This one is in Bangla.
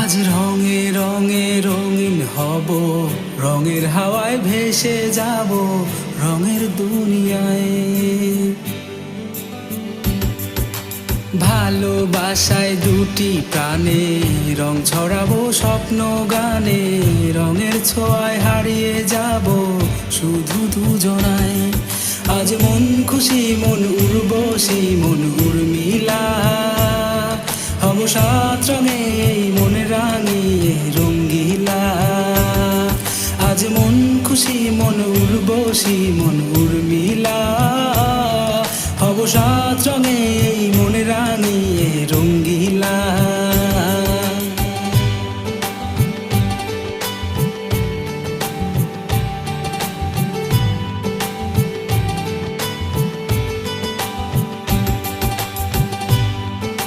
আজ রঙে রঙে রঙিন হব, রঙের হাওয়ায় ভেসে যাব রঙের দুনিয়ায়। ভালোবাসায় দুটি প্রাণে রং ছড়াবো স্বপ্ন গানে, রঙের ছোঁয়ায় হারিয়ে যাব শুধু দুজনায়। আজ মন খুশি মন উর্বশী মন উর্মিলা, হব সাত রঙে এই মন রাঙিয়ে রঙ্গিলা। আজ মন খুশি মন উর্বশী মন উর্মিলা, হব সাত রঙে এই মন রাঙিয়ে রঙ্গিলা।